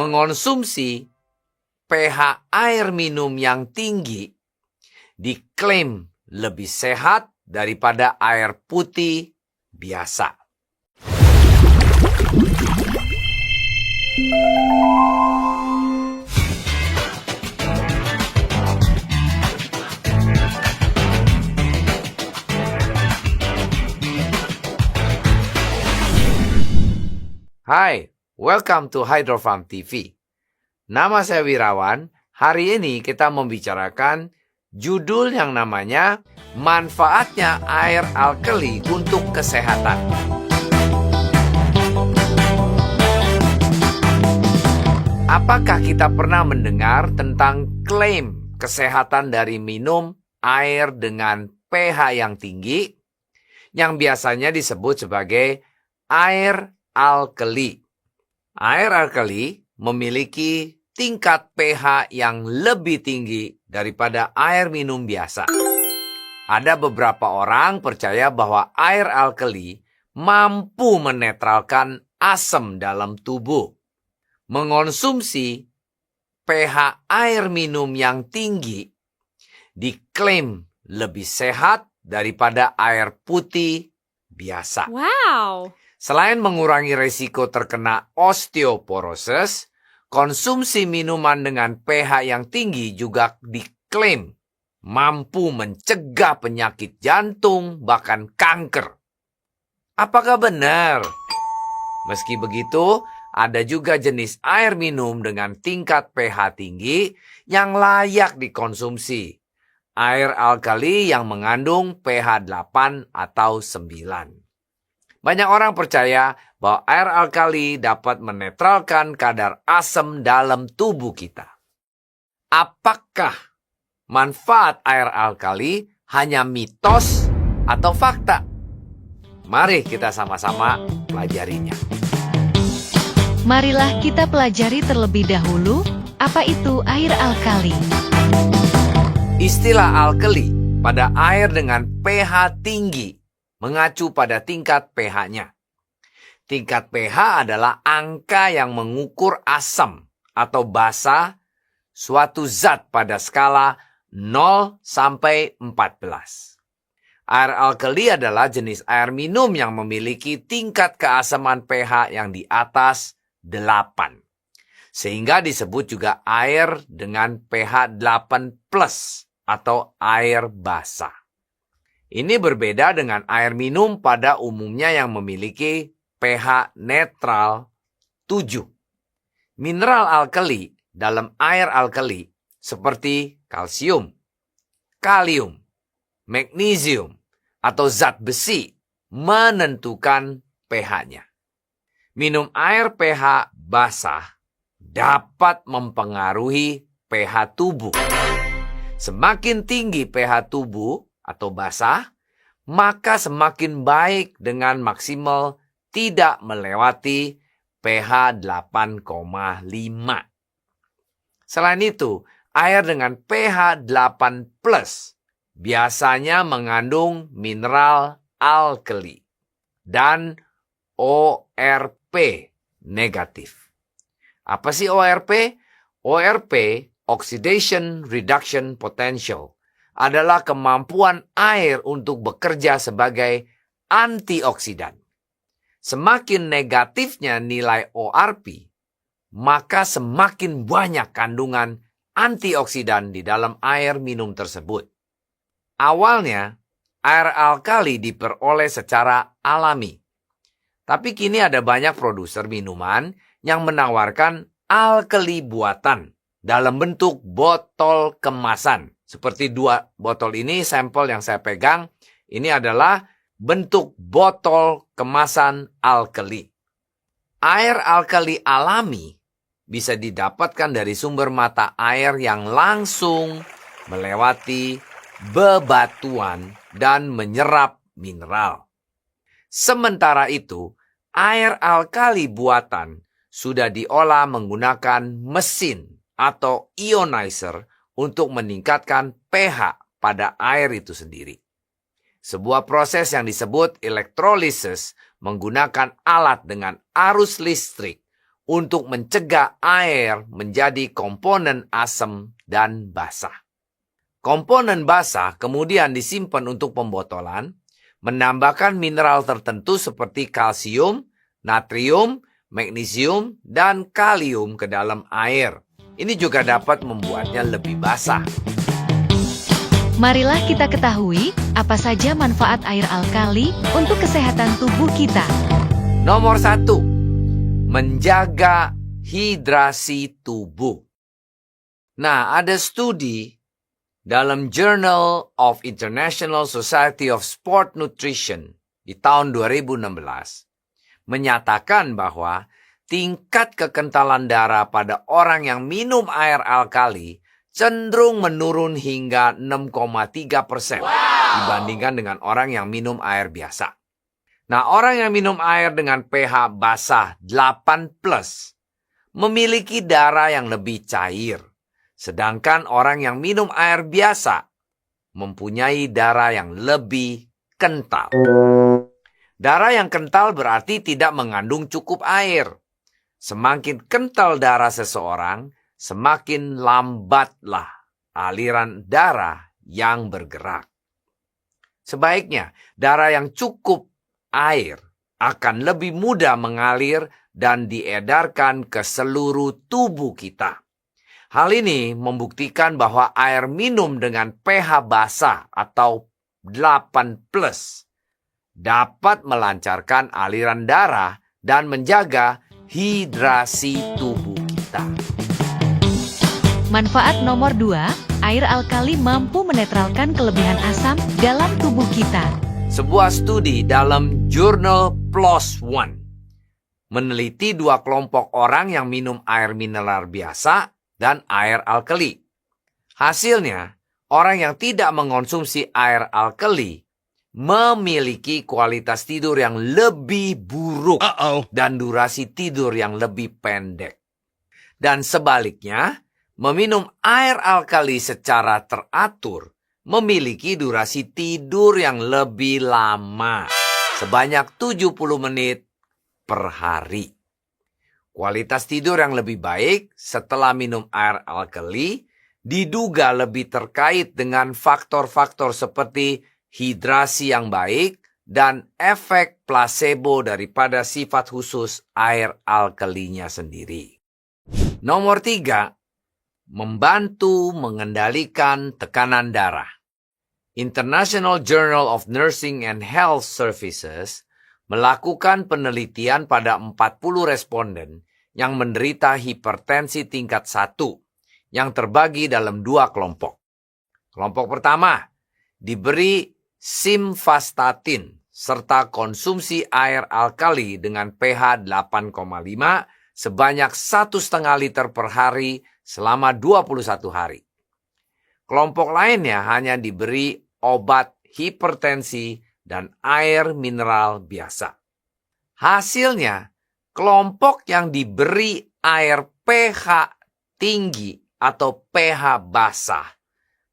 Mengonsumsi pH air minum yang tinggi diklaim lebih sehat daripada air putih biasa. Hai, welcome to Hydrofarm TV. Nama saya Wirawan. Hari ini kita membicarakan judul yang namanya Manfaatnya Air Alkali untuk Kesehatan. Apakah kita pernah mendengar tentang klaim kesehatan dari minum air dengan pH yang tinggi, yang biasanya disebut sebagai air alkali? Air alkali memiliki tingkat pH yang lebih tinggi daripada air minum biasa. Ada beberapa orang percaya bahwa air alkali mampu menetralkan asam dalam tubuh. Mengonsumsi pH air minum yang tinggi diklaim lebih sehat daripada air putih biasa. Wow! Selain mengurangi risiko terkena osteoporosis, konsumsi minuman dengan pH yang tinggi juga diklaim mampu mencegah penyakit jantung, bahkan kanker. Apakah benar? Meski begitu, ada juga jenis air minum dengan tingkat pH tinggi yang layak dikonsumsi. Air alkali yang mengandung pH 8 atau 9. Banyak orang percaya bahwa air alkali dapat menetralkan kadar asam dalam tubuh kita. Apakah manfaat air alkali hanya mitos atau fakta? Mari kita sama-sama pelajarinya. Marilah kita pelajari terlebih dahulu, apa itu air alkali. Istilah alkali pada air dengan pH tinggi mengacu pada tingkat pH-nya. Tingkat pH adalah angka yang mengukur asam atau basa suatu zat pada skala 0 sampai 14. Air alkali adalah jenis air minum yang memiliki tingkat keasaman pH yang di atas 8. Sehingga disebut juga air dengan pH 8+ atau air basa. Ini berbeda dengan air minum pada umumnya yang memiliki pH netral 7. Mineral alkali dalam air alkali seperti kalsium, kalium, magnesium, atau zat besi menentukan pH-nya. Minum air pH basah dapat mempengaruhi pH tubuh. Semakin tinggi pH tubuh atau basah, maka semakin baik dengan maksimal tidak melewati pH 8,5. Selain itu, air dengan pH 8+ biasanya mengandung mineral alkali dan ORP negatif. Apa sih ORP? ORP, Oxidation Reduction Potential, adalah kemampuan air untuk bekerja sebagai antioksidan. Semakin negatifnya nilai ORP, maka semakin banyak kandungan antioksidan di dalam air minum tersebut. Awalnya, air alkali diperoleh secara alami. Tapi kini ada banyak produser minuman yang menawarkan alkali buatan dalam bentuk botol kemasan. Seperti 2 botol ini, sampel yang saya pegang, ini adalah bentuk botol kemasan alkali. Air alkali alami bisa didapatkan dari sumber mata air yang langsung melewati bebatuan dan menyerap mineral. Sementara itu, air alkali buatan sudah diolah menggunakan mesin atau ionizer untuk meningkatkan pH pada air itu sendiri. Sebuah proses yang disebut elektrolisis menggunakan alat dengan arus listrik untuk mencegah air menjadi komponen asam dan basah. Komponen basah kemudian disimpan untuk pembotolan, menambahkan mineral tertentu seperti kalsium, natrium, magnesium, dan kalium ke dalam air. Ini juga dapat membuatnya lebih basah. Marilah kita ketahui apa saja manfaat air alkali untuk kesehatan tubuh kita. Nomor 1, menjaga hidrasi tubuh. Nah, ada studi dalam Journal of International Society of Sport Nutrition di tahun 2016 menyatakan bahwa tingkat kekentalan darah pada orang yang minum air alkali cenderung menurun hingga 6,3% dibandingkan dengan orang yang minum air biasa. Nah, orang yang minum air dengan pH basah 8+, memiliki darah yang lebih cair. Sedangkan orang yang minum air biasa mempunyai darah yang lebih kental. Darah yang kental berarti tidak mengandung cukup air. Semakin kental darah seseorang, semakin lambatlah aliran darah yang bergerak. Sebaiknya, darah yang cukup air akan lebih mudah mengalir dan diedarkan ke seluruh tubuh kita. Hal ini membuktikan bahwa air minum dengan pH basah atau 8+ dapat melancarkan aliran darah dan menjaga hidrasi tubuh kita. Manfaat nomor 2, air alkali mampu menetralkan kelebihan asam dalam tubuh kita. Sebuah studi dalam jurnal PLOS ONE meneliti 2 kelompok orang yang minum air mineral biasa dan air alkali. Hasilnya, orang yang tidak mengonsumsi air alkali memiliki kualitas tidur yang lebih buruk dan durasi tidur yang lebih pendek. Dan sebaliknya, meminum air alkali secara teratur memiliki durasi tidur yang lebih lama, sebanyak 70 menit per hari. Kualitas tidur yang lebih baik setelah minum air alkali diduga lebih terkait dengan faktor-faktor seperti hidrasi yang baik dan efek placebo daripada sifat khusus air alkalinya sendiri. Nomor 3, membantu mengendalikan tekanan darah. International Journal of Nursing and Health Services melakukan penelitian pada 40 responden yang menderita hipertensi tingkat 1 yang terbagi dalam 2 kelompok. Kelompok pertama diberi simvastatin serta konsumsi air alkali dengan pH 8,5 sebanyak 1,5 liter per hari selama 21 hari. Kelompok lainnya hanya diberi obat hipertensi dan air mineral biasa. Hasilnya, kelompok yang diberi air pH tinggi atau pH basah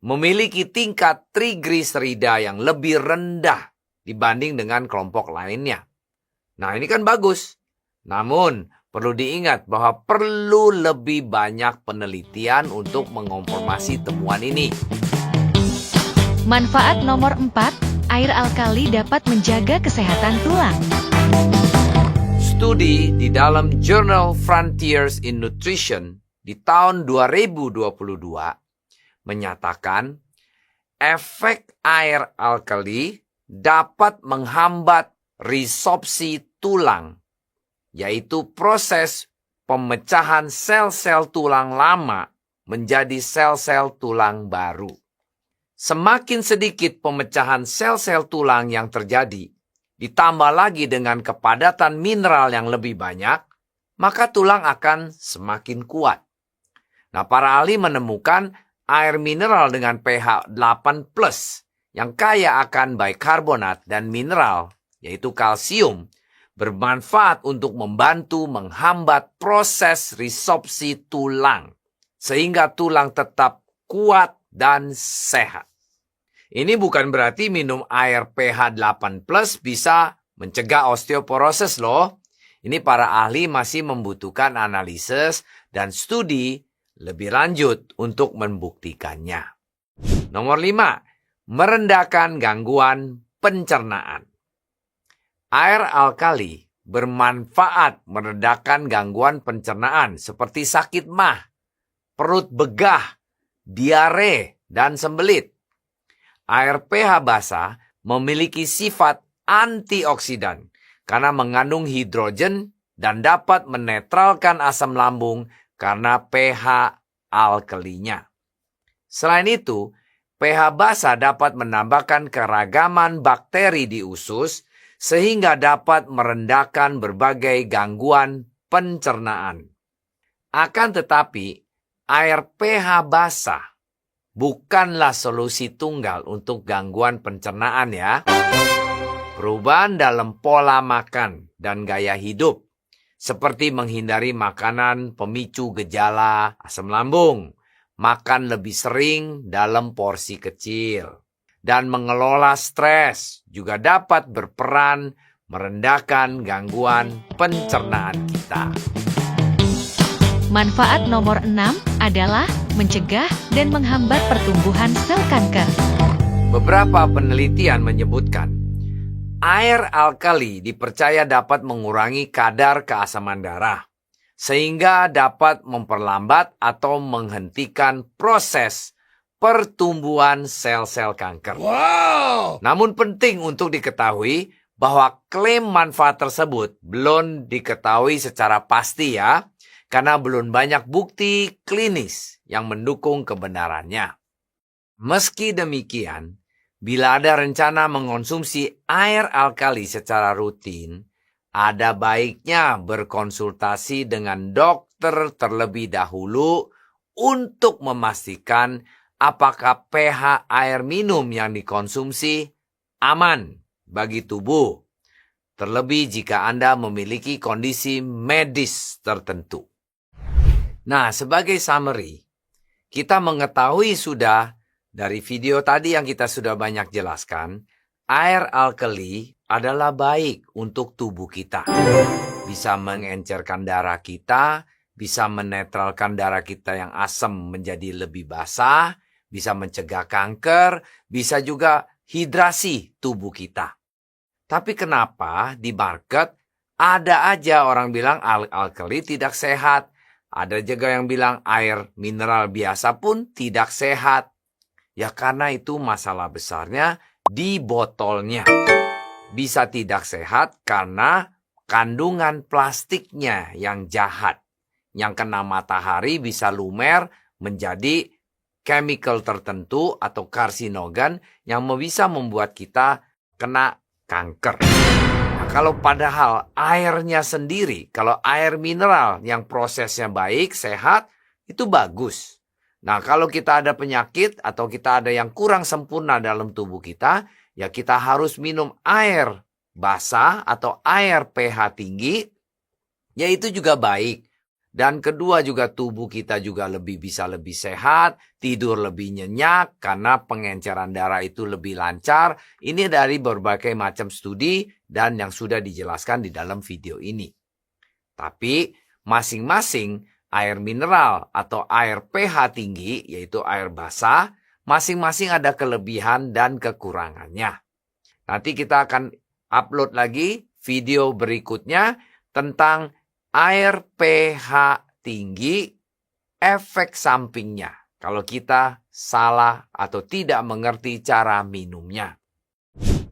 memiliki tingkat trigliserida yang lebih rendah dibanding dengan kelompok lainnya. Nah, ini kan bagus. Namun, perlu diingat bahwa perlu lebih banyak penelitian untuk mengonfirmasi temuan ini. Manfaat nomor 4, air alkali dapat menjaga kesehatan tulang. Studi di dalam Journal Frontiers in Nutrition di tahun 2022 menyatakan efek air alkali dapat menghambat resorpsi tulang, yaitu proses pemecahan sel-sel tulang lama menjadi sel-sel tulang baru. Semakin sedikit pemecahan sel-sel tulang yang terjadi, ditambah lagi dengan kepadatan mineral yang lebih banyak, maka tulang akan semakin kuat. Nah, para ahli menemukan air mineral dengan pH 8+ yang kaya akan bikarbonat dan mineral, yaitu kalsium, bermanfaat untuk membantu menghambat proses resorpsi tulang, sehingga tulang tetap kuat dan sehat. Ini bukan berarti minum air pH 8+ bisa mencegah osteoporosis loh. Ini para ahli masih membutuhkan analisis dan studi lebih lanjut untuk membuktikannya. Nomor 5, merendahkan gangguan pencernaan. Air alkali bermanfaat meredakan gangguan pencernaan seperti sakit mah, perut begah, diare, dan sembelit. Air pH basah memiliki sifat antioksidan karena mengandung hidrogen dan dapat menetralkan asam lambung karena pH alkalinya. Selain itu, pH basah dapat menambahkan keragaman bakteri di usus sehingga dapat merendahkan berbagai gangguan pencernaan. Akan tetapi, air pH basah bukanlah solusi tunggal untuk gangguan pencernaan ya. Perubahan dalam pola makan dan gaya hidup, seperti menghindari makanan pemicu gejala asam lambung, makan lebih sering dalam porsi kecil, dan mengelola stres juga dapat berperan merendahkan gangguan pencernaan kita. Manfaat nomor 6 adalah mencegah dan menghambat pertumbuhan sel kanker. Beberapa penelitian menyebutkan air alkali dipercaya dapat mengurangi kadar keasaman darah, sehingga dapat memperlambat atau menghentikan proses pertumbuhan sel-sel kanker. Wow! Namun penting untuk diketahui bahwa klaim manfaat tersebut belum diketahui secara pasti ya, karena belum banyak bukti klinis yang mendukung kebenarannya. Meski demikian, bila ada rencana mengonsumsi air alkali secara rutin, ada baiknya berkonsultasi dengan dokter terlebih dahulu untuk memastikan apakah pH air minum yang dikonsumsi aman bagi tubuh, terlebih jika Anda memiliki kondisi medis tertentu. Nah, sebagai summary, kita mengetahui sudah dari video tadi yang kita sudah banyak jelaskan, air alkali adalah baik untuk tubuh kita. Bisa mengencerkan darah kita, bisa menetralkan darah kita yang asam menjadi lebih basah, bisa mencegah kanker, bisa juga hidrasi tubuh kita. Tapi kenapa di market ada aja orang bilang alkali tidak sehat? Ada juga yang bilang air mineral biasa pun tidak sehat. Ya karena itu masalah besarnya di botolnya. Bisa tidak sehat karena kandungan plastiknya yang jahat. Yang kena matahari bisa lumer menjadi chemical tertentu atau karsinogen yang bisa membuat kita kena kanker. Kalau padahal airnya sendiri, kalau air mineral yang prosesnya baik, sehat, itu bagus. Nah, kalau kita ada penyakit atau kita ada yang kurang sempurna dalam tubuh kita, ya kita harus minum air basah atau air pH tinggi, ya itu juga baik. Dan kedua juga tubuh kita juga bisa lebih sehat, tidur lebih nyenyak karena pengenceran darah itu lebih lancar. Ini dari berbagai macam studi dan yang sudah dijelaskan di dalam video ini. Tapi masing-masing air mineral atau air pH tinggi, yaitu air basah, masing-masing ada kelebihan dan kekurangannya. Nanti kita akan upload lagi video berikutnya tentang air pH tinggi, efek sampingnya kalau kita salah atau tidak mengerti cara minumnya.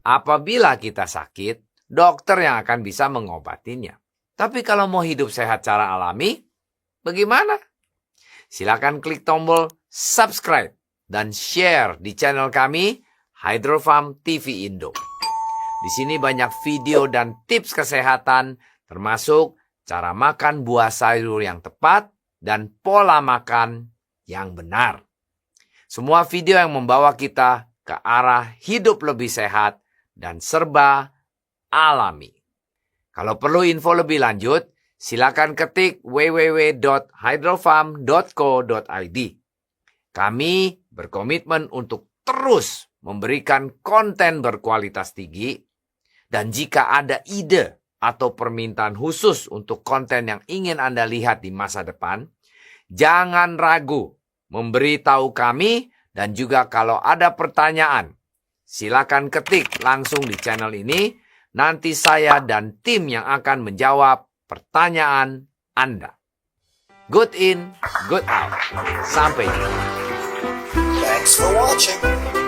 Apabila kita sakit, dokter yang akan bisa mengobatinya. Tapi kalau mau hidup sehat secara alami, bagaimana? Silakan klik tombol subscribe dan share di channel kami, Hydrofarm TV Indo. Di sini banyak video dan tips kesehatan, termasuk cara makan buah sayur yang tepat, dan pola makan yang benar. Semua video yang membawa kita ke arah hidup lebih sehat dan serba alami. Kalau perlu info lebih lanjut, silakan ketik www.hydrofarm.co.id. Kami berkomitmen untuk terus memberikan konten berkualitas tinggi, dan jika ada ide atau permintaan khusus untuk konten yang ingin Anda lihat di masa depan, jangan ragu memberitahu kami, dan juga kalau ada pertanyaan, silakan ketik langsung di channel ini. Nanti saya dan tim yang akan menjawab pertanyaan Anda. Good in, good out. Sampai jumpa. Thanks for watching.